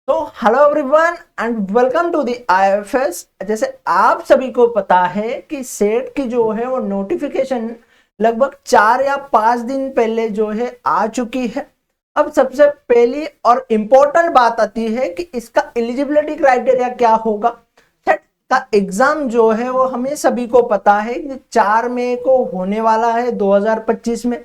तो hello everyone and welcome to the IFS. जैसे आप सभी को पता है कि सेट की जो है वो नोटिफिकेशन लगभग 4 या 5 दिन पहले जो है आ चुकी है। अब सबसे पहली और इम्पोर्टेंट बात आती है कि इसका एलिजिबिलिटी क्राइटेरिया क्या होगा। सेट का एग्जाम जो है वो हमें सभी को पता है कि 4 मई को होने वाला है 2025 में।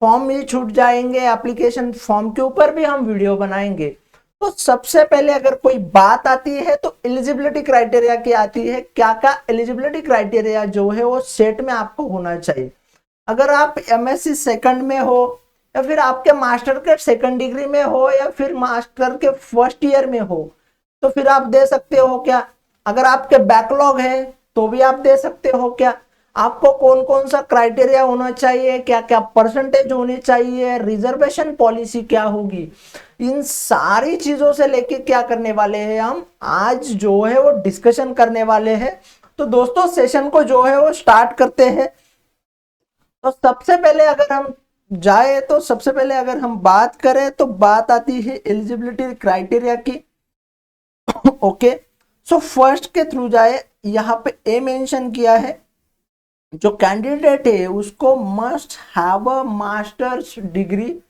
फॉर्म भी छूट जाएंगे, एप्लीकेशन फॉर्म के ऊपर भी हम वीडियो बनाएंगे। तो सबसे पहले अगर कोई बात आती है तो एलिजिबिलिटी क्राइटेरिया की आती है। क्या क्या एलिजिबिलिटी क्राइटेरिया जो है वो सेट में आपको होना चाहिए। अगर आप एमएससी सेकंड में हो या फिर आपके मास्टर के सेकंड डिग्री में हो या फिर मास्टर के फर्स्ट ईयर में हो तो फिर आप दे सकते हो क्या। अगर आपके बैकलॉग है तो भी आप दे सकते हो क्या। आपको कौन कौन सा क्राइटेरिया होना चाहिए, क्या क्या परसेंटेज होनी चाहिए, रिजर्वेशन पॉलिसी क्या होगी, इन सारी चीजों से लेके क्या करने वाले हैं हम आज जो है वो डिस्कशन करने वाले हैं। तो दोस्तों सेशन को जो है वो स्टार्ट करते हैं। तो सबसे पहले अगर हम जाए तो सबसे पहले अगर हम बात करें तो बात आती है एलिजिबिलिटी क्राइटेरिया की। ओके, सो फर्स्ट के थ्रू जाए, यहाँ पे ए मेंशन किया है जो कैंडिडेट है उसको must have a masters degree,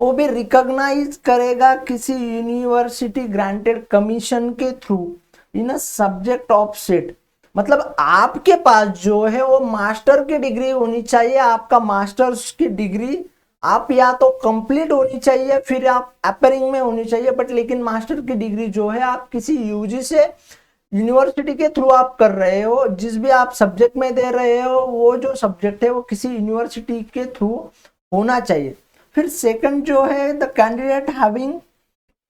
वो भी रिकॉग्नाइज करेगा किसी यूनिवर्सिटी ग्रांटेड कमीशन के through in a subject of set. मतलब आपके पास जो है वो मास्टर की डिग्री होनी चाहिए। आपका मास्टर्स की डिग्री आप या तो कंप्लीट होनी चाहिए फिर आप अपेयरिंग में होनी चाहिए, बट लेकिन मास्टर की डिग्री जो है आप किसी यूजी से यूनिवर्सिटी के थ्रू आप कर रहे हो, जिस भी आप सब्जेक्ट में दे रहे हो वो जो सब्जेक्ट है वो किसी यूनिवर्सिटी के थ्रू होना चाहिए। फिर सेकंड जो है the candidate having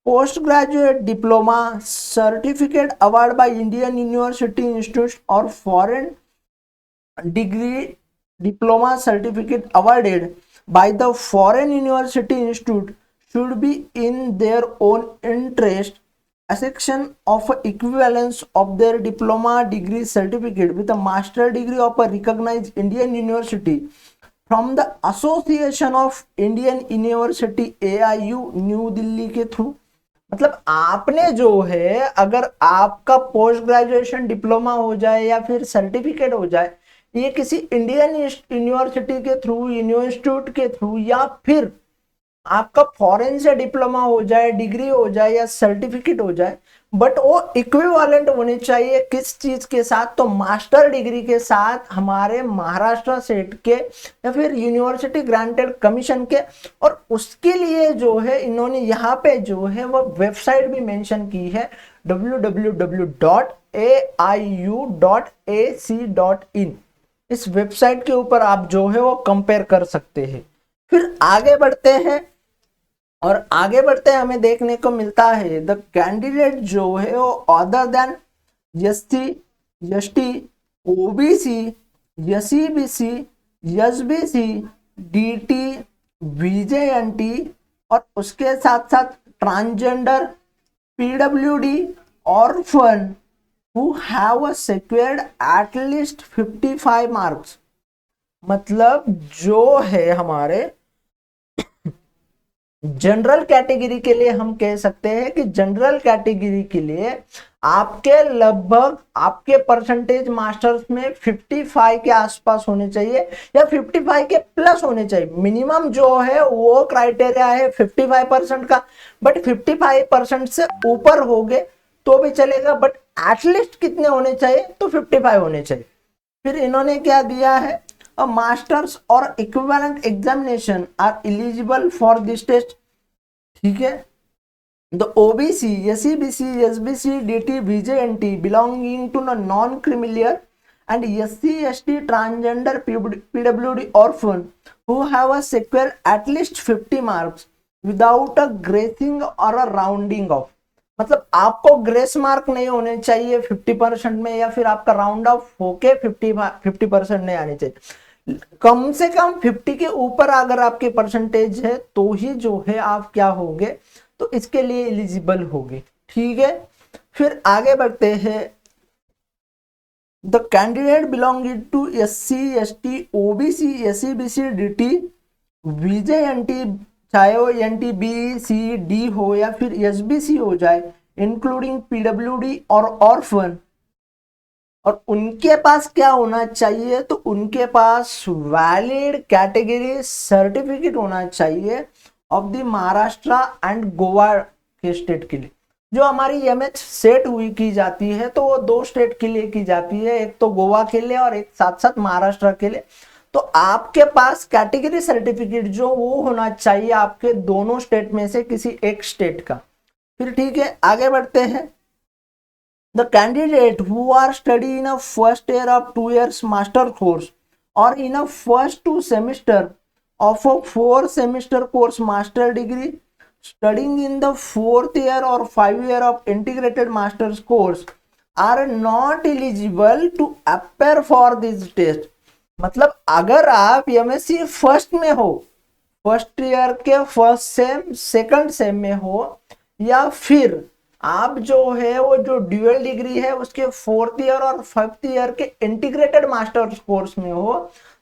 post graduate diploma certificate award by Indian university institute और foreign degree diploma certificate awarded by the foreign university institute should be in their own interest a section of equivalence of their diploma degree certificate with a master degree of a recognized Indian university from the Association of Indian University AIU new Delhi के through. मतलब आपने जो है अगर आपका post graduation diploma हो जाए या फिर सर्टिफिकेट हो जाए ये किसी इंडियन यूनिवर्सिटी के थ्रू, यूनिवर्सिटी के थ्रू, या फिर आपका फॉरेन से डिप्लोमा हो जाए, डिग्री हो जाए या सर्टिफिकेट हो जाए, बट वो इक्विवेलेंट होने चाहिए किस चीज के साथ, तो मास्टर डिग्री के साथ हमारे महाराष्ट्र सेट के या फिर यूनिवर्सिटी ग्रांटेड कमीशन के। और उसके लिए जो है इन्होंने यहाँ पे जो है वो वेबसाइट भी मेंशन की है www.aiu.ac.in। इस वेबसाइट के ऊपर आप जो है वो कंपेयर कर सकते हैं। फिर आगे बढ़ते हैं और आगे बढ़ते हैं हमें देखने को मिलता है द कैंडिडेट जो है वो other than SC, ST, OBC, SEBC, SBC, DT, VJNT और उसके साथ साथ transgender, PWD, orphan who have secured at least 55 marks। मतलब जो है हमारे जनरल कैटेगरी के लिए हम कह सकते हैं कि जनरल कैटेगरी के लिए आपके लगभग आपके परसेंटेज मास्टर्स में 55 के आसपास होने चाहिए या 55 के प्लस होने चाहिए। मिनिमम जो है वो क्राइटेरिया है 55% का, बट 55% से ऊपर हो गए तो भी चलेगा, बट एटलीस्ट कितने होने चाहिए तो 55 होने चाहिए। फिर इन्होंने क्या दिया है, a masters or equivalent examination are eligible for this test। ठीक है, the OBC, SEBC, SBC, DT, VJNT belonging to the non-criminal and SC, ST, transgender, PWD orphan who have a secured at least 50 marks without a gracing or a rounding off। मतलब आपको grace mark नहीं होने चाहिए 50% में या फिर आपका round of होके 50% नहीं आने चाहिए। कम से कम 50 के ऊपर अगर आपके परसेंटेज है तो ही जो है आप क्या होंगे, तो इसके लिए एलिजिबल होगे। ठीक है, फिर आगे बढ़ते हैं the candidate belonging to SC, ST, OBC, SEBC, DT, VJNT चाहे वो NTB-C-D हो या फिर SBC हो जाए, इंक्लूडिंग PWD और ऑर्फन, और उनके पास क्या होना चाहिए, तो उनके पास वैलिड कैटेगरी सर्टिफिकेट होना चाहिए of the Maharashtra and Goa के स्टेट के लिए। जो हमारी MH सेट हुई की जाती है तो वो 2 स्टेट के लिए की जाती है, एक तो गोवा के लिए और एक साथ साथ महाराष्ट्र के लिए। तो आपके पास कैटेगरी सर्टिफिकेट जो वो होना चाहिए आपके दोनों स्टेट में से किसी एक स्टेट का। फिर ठीक है, आगे बढ़ते हैं। The candidate who are studying in a first year of 2 years master course or in a first 2 semester of a 4 semester course master degree studying in the 4th year or 5 year of integrated master's course are not eligible to appear for this test। मतलब अगर आप MSc first में हो, first year के first sem second same में हो, या फिर आप जो है वो जो ड्यूअल डिग्री है उसके 4th ईयर और 5th ईयर के इंटीग्रेटेड मास्टर्स कोर्स में हो,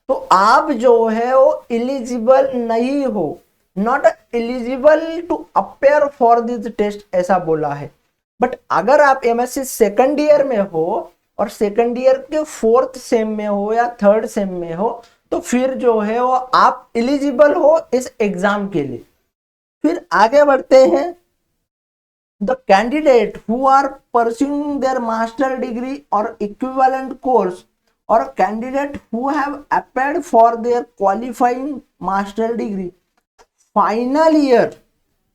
तो आप जो है वो एलिजिबल नहीं हो, not eligible to appear for this test, ऐसा बोला है। बट अगर आप MSc सेकंड ईयर में हो और सेकंड ईयर के 4th सेम में हो या 3rd सेम में हो, तो फिर जो है वो आप एलिजिबल हो इस एग्जाम के लिए। फिर आगे बढ़ते हैं। The candidate who are pursuing their master degree or equivalent course or candidate who have applied for their qualifying master degree final year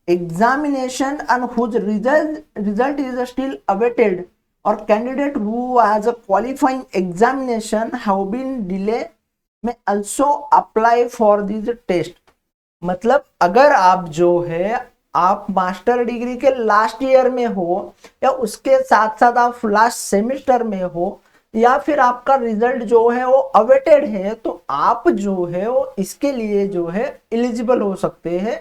examination and whose result is still awaited, or candidate who has a qualifying examination have been delayed may also apply for this test। मतलब अगर आप जो है आप master degree के last year में हो या उसके साथ साथ आप लास्ट सेमेस्टर में हो या फिर आपका रिजल्ट जो है वो अवेटेड है, तो आप जो है वो इसके लिए जो है एलिजिबल हो सकते हैं।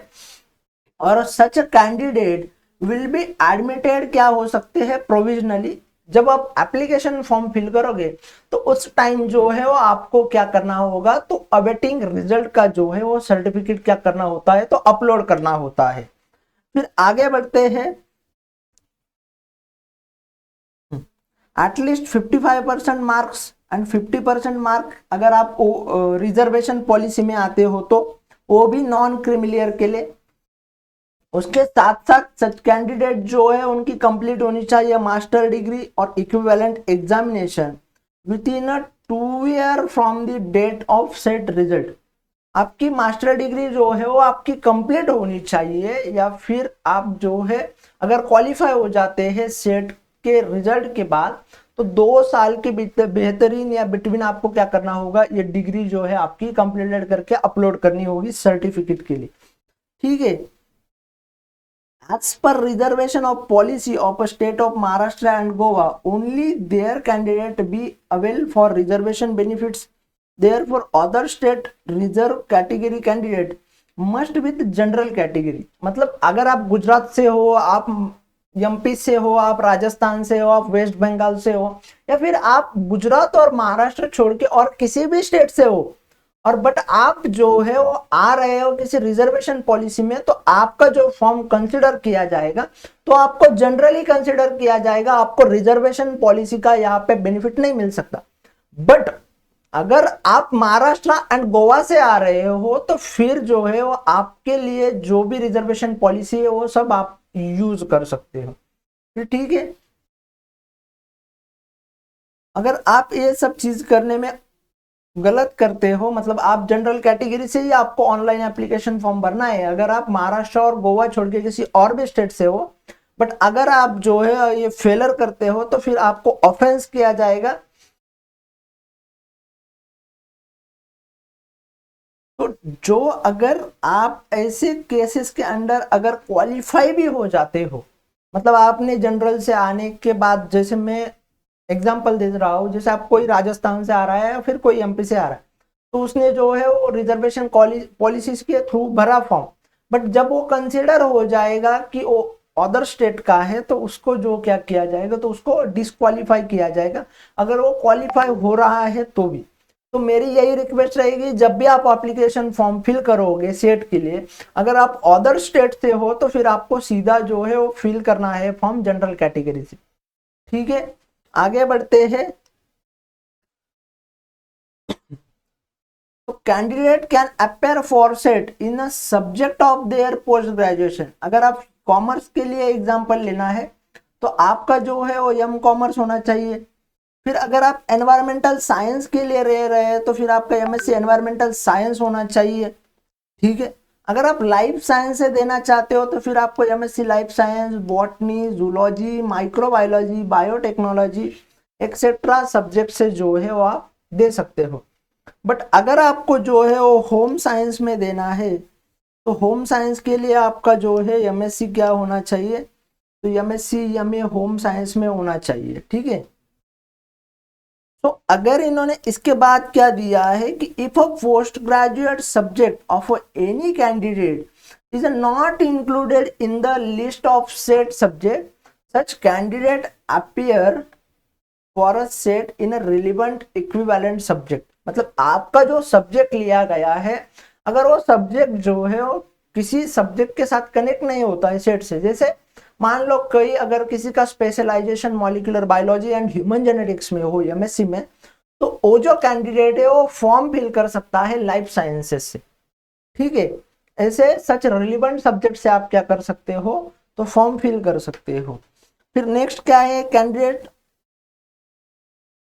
और सच कैंडिडेट विल बी एडमिटेड क्या हो सकते हैं, प्रोविजनली। जब आप एप्लीकेशन फॉर्म फिल करोगे तो उस टाइम जो है वो आपको क्या करना होगा, तो अवेटिंग रिजल्ट का जो है वो सर्टिफिकेट क्या करना होता है, तो अपलोड करना होता है। फिर आगे बढ़ते हैं। एटलीस्ट 55% मार्क्स एंड 50% मार्क अगर आप रिजर्वेशन पॉलिसी में आते हो तो वो भी नॉन क्रीमिलियर के लिए। उसके साथ साथ सच कैंडिडेट जो है उनकी कंप्लीट होनी चाहिए मास्टर डिग्री और equivalent examination within a 2 year from the date of SET result. आपकी मास्टर डिग्री जो है वो आपकी कंप्लीट होनी चाहिए, या फिर आप जो है अगर क्वालिफाई हो जाते हैं सेट के रिजल्ट के बाद तो 2 साल के बेहतरीन या बिटवीन आपको क्या करना होगा, ये डिग्री जो है आपकी कंप्लीटेड करके अपलोड करनी होगी सर्टिफिकेट के लिए। ठीक है। As per reservation of policy of a state of Maharashtra and Goa, only their candidate be available for reservation benefits. Therefore, other state reserve category candidate must with general category। मतलब अगर आप गुजरात से हो, आप MP से हो, आप राजस्थान से हो, आप वेस्ट बंगाल से हो, या फिर आप गुजरात और महाराष्ट्र छोड़ के और किसी भी स्टेट से हो, और बट आप जो है वो आ रहे हो किसी रिजर्वेशन पॉलिसी में, तो आपका जो फॉर्म कंसिडर किया जाएगा तो आपको जनरली कंसिडर किया जाएगा, आपको रिजर्वेशन पॉलिसी का यहाँ पे बेनिफिट नहीं मिल सकता। बट अगर आप महाराष्ट्र एंड गोवा से आ रहे हो तो फिर जो है वो आपके लिए जो भी रिजर्वेशन पॉलिसी है वो सब आप यूज कर सकते हो। फिर ठीक है। अगर आप ये सब चीज करने में गलत करते हो, मतलब आप जनरल कैटेगरी से ही आपको ऑनलाइन एप्लीकेशन फॉर्म भरना है, अगर आप महाराष्ट्र और गोवा छोड़ के किसी और भी स्टेट से हो, बट अगर आप जो है ये फेलर करते हो तो फिर आपको ऑफेंस किया जाएगा। तो जो अगर आप ऐसे केसेस के अंडर अगर क्वालिफाई भी हो जाते हो, मतलब आपने जनरल से आने के बाद, जैसे मैं एग्जांपल दे रहा हूँ, जैसे आप कोई राजस्थान से आ रहा है या फिर कोई MP से आ रहा है, तो उसने जो है वो रिजर्वेशन पॉलिसीज के थ्रू भरा फॉर्म, बट जब वो कंसिडर हो जाएगा कि वो अदर स्टेट का है तो उसको जो क्या किया जाएगा, तो उसको डिस्क्वालीफाई किया जाएगा, अगर वो क्वालिफाई हो रहा है तो भी। तो मेरी यही रिक्वेस्ट रहेगी, जब भी आप एप्लीकेशन फॉर्म फिल करोगे सेट के लिए, अगर आप अदर स्टेट से हो तो फिर आपको सीधा जो है वो फिल करना है फॉर्म जनरल कैटेगरी से। ठीक है, आगे बढ़ते हैं। तो candidate can appear for set in a subject of their post graduation. अगर आप कॉमर्स के लिए एग्जांपल लेना है तो आपका जो है वो एम कॉमर्स होना चाहिए। फिर अगर आप एनवायरमेंटल साइंस के लिए रह रहे हैं तो फिर आपका एमएससी एनवायरमेंटल साइंस होना चाहिए। ठीक है, अगर आप लाइफ साइंस से देना चाहते हो तो फिर आपको MSc life science, botany, zoology, microbiology, biotechnology etcetera subject से जो है वो आप दे सकते हो। बट अगर आपको जो है वो होम साइंस में देना है तो होम साइंस के लिए आपका जो है एमएससी क्या होना चाहिए, तो एमएससी एमए होम साइंस में होना चाहिए। ठीक है, तो अगर इन्होंने इसके बाद क्या दिया है कि if a post graduate subject of any candidate is not included in the list of set subject, such candidate appear for a set in a relevant equivalent subject. मतलब आपका जो सब्जेक्ट लिया गया है, अगर वो सब्जेक्ट जो है वो किसी सब्जेक्ट के साथ कनेक्ट नहीं होता है सेट से, जैसे मान लो कोई अगर किसी का specialisation molecular biology and human genetics में हो एमएससी में, तो वो जो कैंडिडेट है वो फॉर्म फिल कर सकता है लाइफ साइंसेस से। ठीक है, ऐसे सच रिलेवेंट सब्जेक्ट से आप क्या कर सकते हो, तो फॉर्म फिल कर सकते हो। फिर नेक्स्ट क्या है, कैंडिडेट,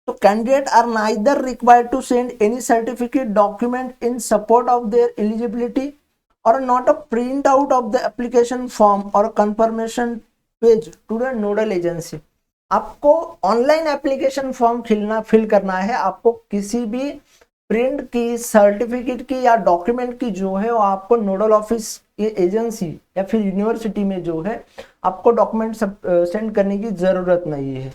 तो candidate are neither required to send any certificate document in support of their eligibility or not a printout of the application form or confirmation page to the nodal agency। आपको online application form fill करना है, आपको किसी भी print की, certificate की या document की जो है वो आपको नोडल ऑफिस एजेंसी या फिर यूनिवर्सिटी में जो है आपको डॉक्यूमेंट सेंड करने की जरूरत नहीं है।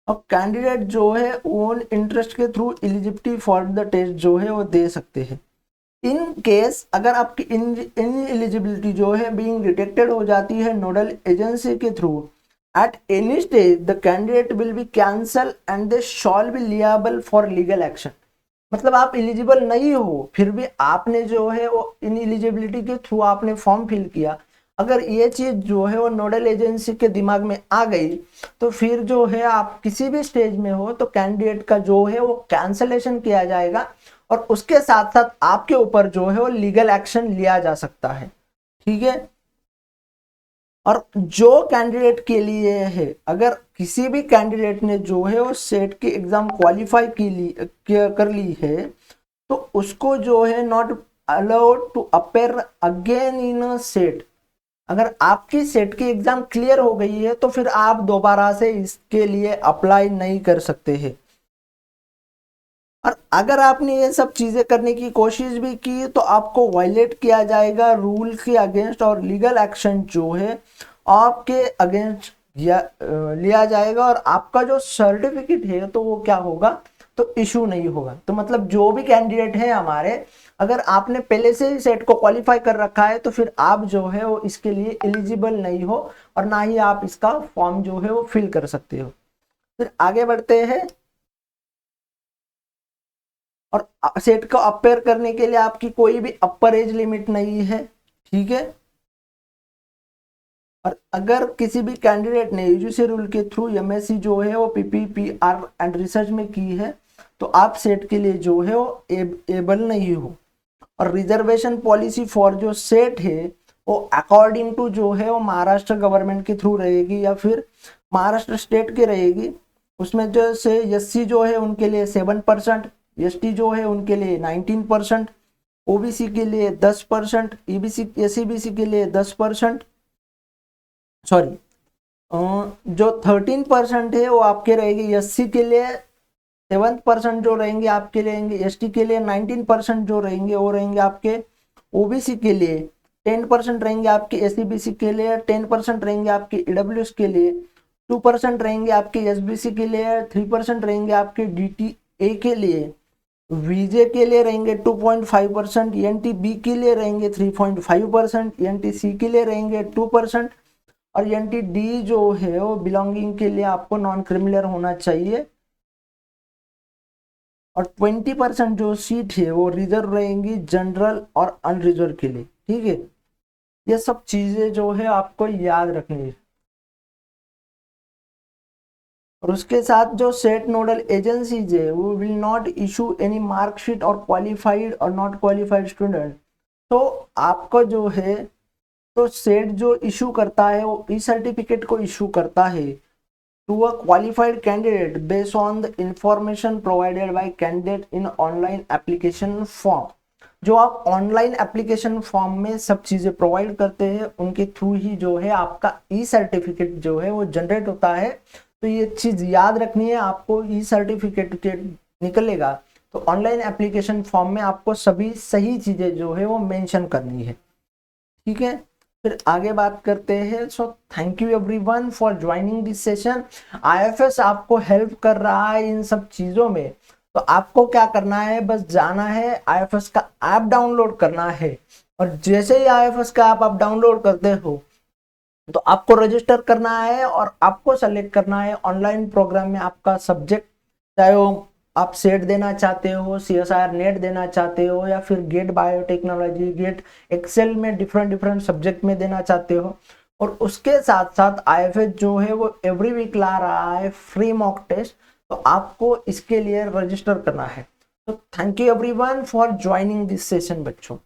और कैंडिडेट जो है ओन इंटरेस्ट के through eligibility for the test जो है वो दे सकते हैं। इन केस अगर आपकी इन एलिजिबिलिटी जो है बीइंग डिटेक्टेड हो जाती है नोडल एजेंसी के through, at any stage the candidate will be cancel and they shall be liable for legal action. मतलब आप एलिजिबल नहीं हो, फिर भी आपने जो है वो इन एलिजिबिलिटी के थ्रू आपने फॉर्म फिल किया, अगर ये चीज जो है वो नोडल एजेंसी के दिमाग में आ गई तो फिर जो है आप किसी भी स्टेज में हो तो कैंडिडेट का जो है वो कैंसलेशन किया जाएगा और उसके साथ साथ आपके ऊपर जो है वो लीगल एक्शन लिया जा सकता है। ठीक है, और जो कैंडिडेट के लिए है, अगर किसी भी कैंडिडेट ने जो है वो सेट की एग्जाम क्वालिफाई कर ली है तो उसको जो है not allowed to appear again in SET. अगर आपकी सेट की एग्जाम क्लियर हो गई है तो फिर आप दोबारा से इसके लिए अप्लाई नहीं कर सकते हैं। और अगर आपने ये सब चीजें करने की कोशिश भी की तो आपको वायलेट किया जाएगा रूल के अगेंस्ट और लीगल एक्शन जो है आपके अगेंस्ट लिया जाएगा और आपका जो सर्टिफिकेट है तो वो क्या होगा, तो इशू नहीं होगा। तो मतलब जो भी कैंडिडेट है हमारे, अगर आपने पहले से ही सेट को क्वालिफाई कर रखा है तो फिर आप जो है वो इसके लिए एलिजिबल नहीं हो और ना ही आप इसका फॉर्म जो है वो फिल कर सकते हो। फिर आगे बढ़ते हैं, और सेट को अपेयर करने के लिए आपकी कोई भी अपर एज लिमिट नहीं है। ठीक है, और अगर किसी भी कैंडिडेट ने यूजीसी रूल के थ्रू एमएससी जो है वो पीपीपीआर एंड रिसर्च में की है तो आप सेट के लिए जो है वो एबल नहीं हो। और रिजर्वेशन पॉलिसी फॉर जो सेट है वो अकॉर्डिंग टू जो है वो महाराष्ट्र गवर्नमेंट के थ्रू रहेगी या फिर महाराष्ट्र स्टेट के रहेगी। उसमें जैसे एससी जो है उनके लिए 7%, एसटी जो है उनके लिए 19%, ओबीसी के लिए 10%, ईबीसी एसईबीसी के लिए 10%, सॉरी जो 13% है वो आपके रहेगी एससी के लिए, 7% जो रहेंगे आपके रहेंगे एसटी के लिए, 19% जो रहेंगे वो रहेंगे आपके ओबीसी के लिए, 10% रहेंगे आपके एसईबीसी के लिए, 10% रहेंगे आपके ईडब्ल्यूएस के लिए, 2% रहेंगे आपके एसबीसी के लिए, 3% रहेंगे आपके डीटीए के लिए, वीजे के लिए रहेंगे 2.5%, एनटीबी के लिए रहेंगे 3.5%, एनटीसी के लिए रहेंगे 2% और एनटीडी जो है वो बिलोंगिंग के लिए आपको नॉन क्रिमिनल होना चाहिए और 20% जो सीट है वो रिजर्व रहेंगी जनरल और अनरिजर्व के लिए। ठीक है, ये सब चीजें जो है आपको याद रखनी है। और उसके साथ जो सेट नोडल एजेंसीज है वो will not issue any marksheet और क्वालिफाइड और नॉट क्वालिफाइड स्टूडेंट। तो आपको जो है, तो सेट जो इशू करता है वो ई सर्टिफिकेट को इशू करता है to a qualified candidate based on the information provided by candidate in online application form. जो आप ऑनलाइन एप्लीकेशन फॉर्म में सब चीजें प्रोवाइड करते हैं उनके थ्रू ही जो है आपका ई सर्टिफिकेट जो है वो जनरेट होता है। तो ये चीज याद रखनी है आपको, ई सर्टिफिकेट निकलेगा तो ऑनलाइन एप्लीकेशन फॉर्म में आपको सभी सही चीजें जो है वो मेंशन करनी है। ठीक है, फिर आगे बात करते हैं। So thank you everyone for joining this session. IFS आपको हेल्प कर रहा है इन सब चीजों में, तो आपको क्या करना है, बस जाना है आईएफएस का ऐप डाउनलोड करना है। और जैसे ही आईएफएस का ऐप आप डाउनलोड करते हो तो आपको रजिस्टर करना है और आपको सेलेक्ट करना है ऑनलाइन प्रोग्राम में आपका सब्जेक्ट, चाहे वो आप सेट देना चाहते हो, सीएसआईआर नेट देना चाहते हो, या फिर गेट बायोटेक्नोलॉजी, गेट एक्सेल में डिफरेंट डिफरेंट सब्जेक्ट में देना चाहते हो। और उसके साथ साथ आईएफएस जो है वो एवरी वीक ला रहा है फ्री मॉक टेस्ट, तो आपको इसके लिए रजिस्टर करना है। तो thank you everyone for joining this session बच्चों।